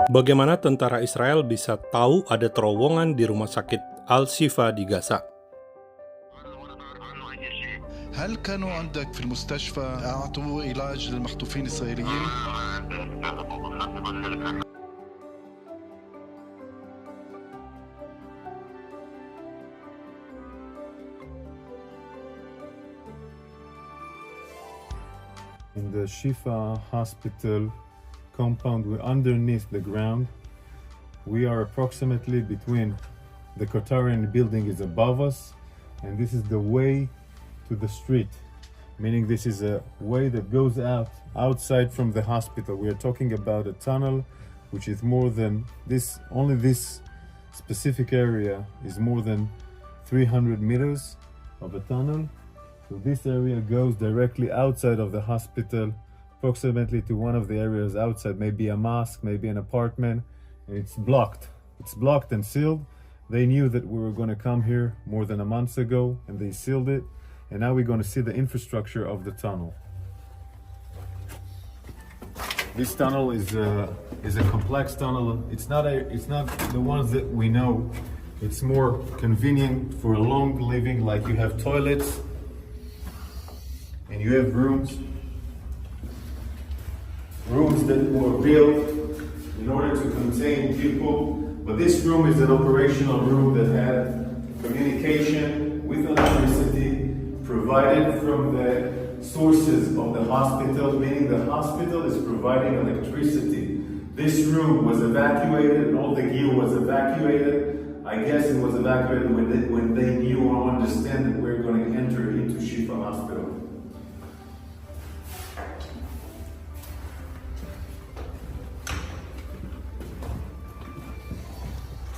Bagaimana tentara Israel bisa tahu ada terowongan di rumah sakit Al-Shifa di Gaza? هل كانوا عندك في المستشفى أعطوا علاج للمخطوفين الإسرائيليين؟ In the Shifa hospital compound, we're underneath the ground. We are approximately between the Qatarian building is above us, and this is the way to the street, meaning this is a way that goes outside from the hospital. We are talking about a tunnel which is more than this, only this specific area is more than 300 meters of a tunnel. So this area goes directly outside of the hospital, approximately to one of the areas outside, maybe a mosque, maybe an apartment, and it's blocked. It's blocked and sealed. They knew that we were going to come here more than a month ago, and they sealed it. And now we're going to see the infrastructure of the tunnel. This tunnel is a complex tunnel. It's not the ones that we know. It's more convenient for a long living, like you have toilets and you have rooms that were built in order to contain people. But this room is an operational room that had communication with electricity provided from the sources of the hospital, meaning the hospital is providing electricity. This room was evacuated and all the gear was evacuated. I guess it was evacuated when they knew or understand that we're going to enter into Shifa hospital.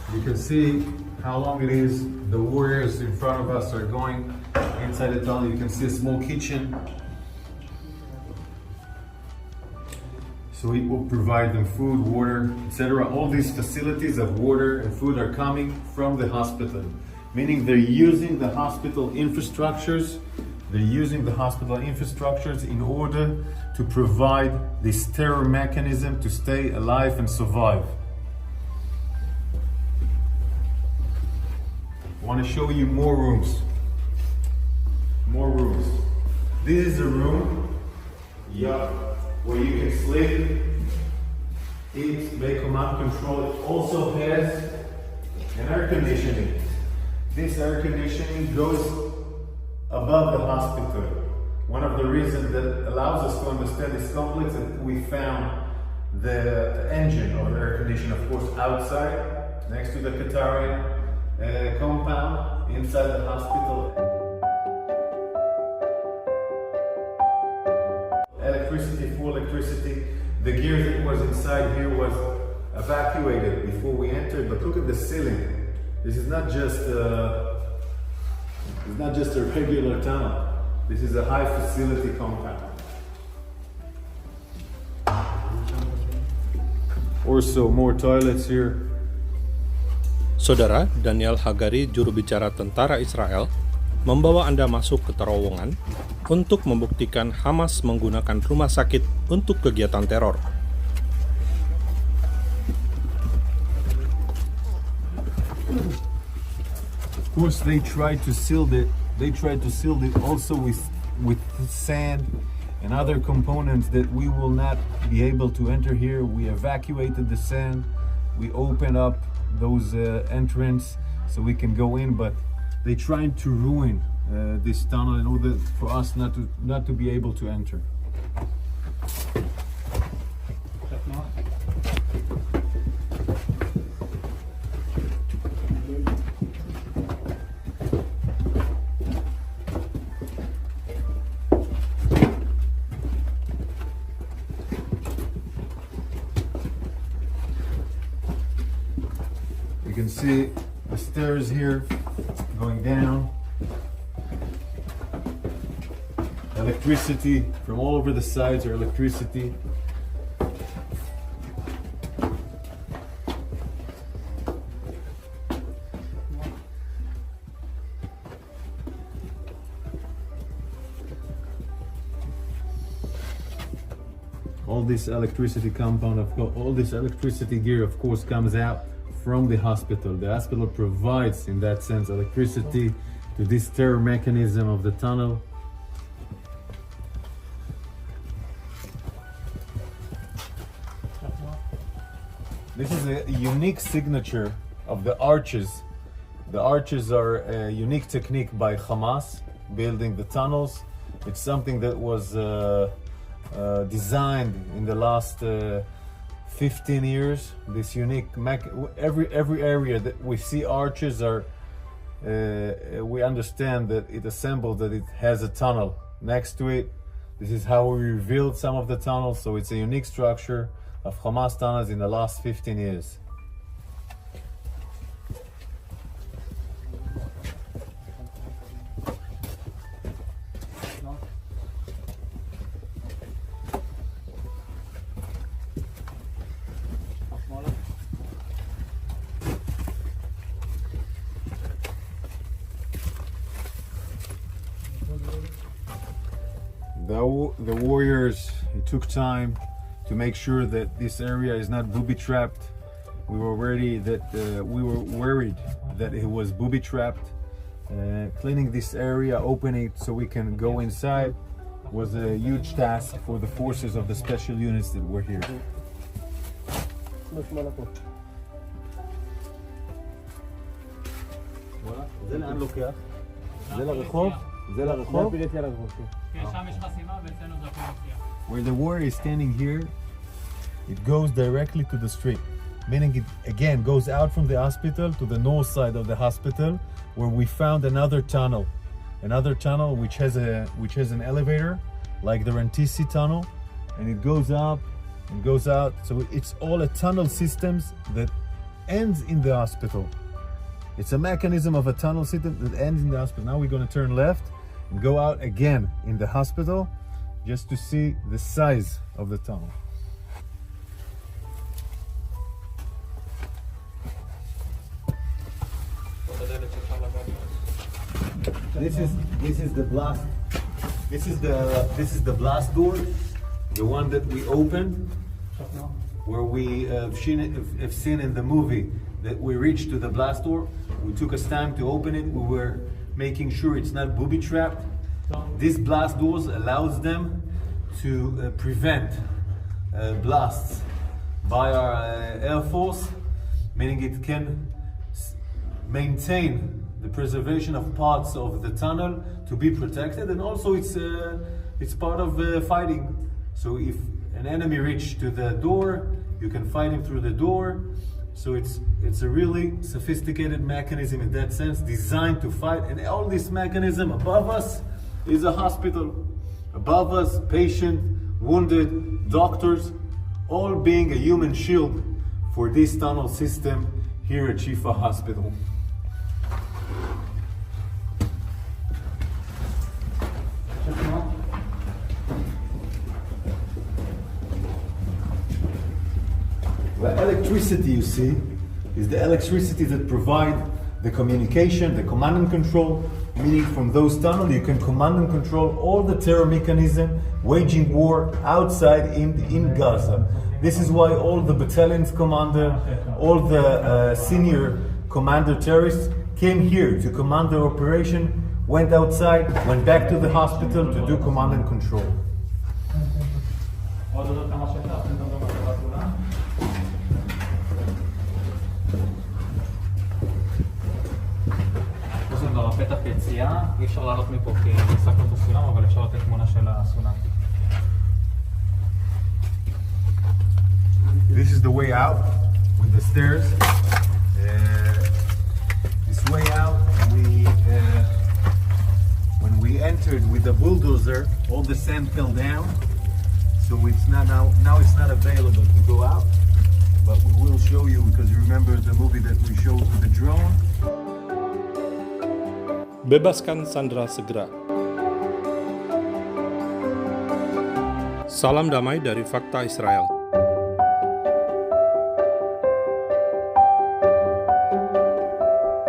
You can see how long it is. The warriors in front of us are going inside the tunnel. You can see a small kitchen. So it will provide them food, water, etc. All these facilities of water and food are coming from the hospital, meaning they're using the hospital infrastructures. They're using the hospital infrastructures in order to provide this terror mechanism to stay alive and survive. I want to show you more rooms. More rooms. This is a room, where you can sleep, eat, make command control. It also has an air conditioning. This air conditioning goes above the hospital. One of the reasons that allows us to understand this complex is that we found the engine of the air conditioner, of course, outside, next to the Qatarian compound, inside the hospital. Electricity, full electricity. The gear that was inside here was evacuated before we entered, but look at the ceiling. This is not just a regular tunnel. This is a high facility compound. Also more toilets here. Saudara, Daniel Hagari, juru bicara tentara Israel, membawa Anda masuk ke terowongan untuk membuktikan Hamas menggunakan rumah sakit untuk kegiatan teror. Of course, they tried to seal it. They tried to seal it also with sand and other components that we will not be able to enter here. We evacuated the sand. We opened up those entrance so we can go in, but they tried to ruin this tunnel in order for us not to be able to enter. You can see the stairs here going down. Electricity from all over the sides are electricity. all this electricity compound, all this electricity gear, of course, comes out from the hospital. The hospital provides, in that sense, electricity to this terror mechanism of the tunnel. This is a unique signature of the arches. The arches are a unique technique by Hamas, building the tunnels. It's something that was designed in the last 15 years. This unique, every area that we see arches are, we understand that it assembles, that it has a tunnel next to it. This is how we revealed some of the tunnels, so it's a unique structure of Hamas tunnels in the last 15 years. The warriors, it took time to make sure that this area is not booby-trapped. We were worried that it was booby-trapped. Cleaning this area, opening it so we can go inside, was a huge task for the forces of the special units that were here. Where the warrior is standing here, it goes directly to the street, meaning it again goes out from the hospital to the north side of the hospital, where we found another tunnel which has an elevator like the Rantisi tunnel, and it goes up and goes out. So it's all a tunnel systems that ends in the hospital. It's a mechanism of a tunnel system that ends in the hospital. Now we're going to turn left and go out again in the hospital, just to see the size of the tunnel. This is the blast. This is the blast door, the one that we opened, where we have seen in the movie that we reached to the blast door. We took us time to open it. We were making sure it's not booby-trapped. These blast doors allows them to prevent blasts by our Air Force, meaning it can maintain the preservation of parts of the tunnel to be protected, and also it's part of fighting. So if an enemy reaches to the door, you can fight him through the door. So it's a really sophisticated mechanism in that sense, designed to fight. And all this mechanism above us is a hospital. Above us, patient, wounded, doctors, all being a human shield for this tunnel system here at Shifa Hospital. The electricity you see is the electricity that provide the communication, the command and control, meaning from those tunnels you can command and control all the terror mechanism waging war outside in Gaza. This is why all the battalion's commander, all the senior commander terrorists came here to command their operation, went outside, went back to the hospital to do command and control. פתח יציאה, אי אפשר לעלות מפה כי נסקנו את הסולם, אבל אפשר לתת תמונה של הסולם. This is the way out with the stairs. This way out, when we entered with the bulldozer, all the sand fell down, so it's not now it's not available to go out. But we will show you, because you remember the movie that we showed with the drone. Bebaskan Sandra segera. Salam damai dari Fakta Israel.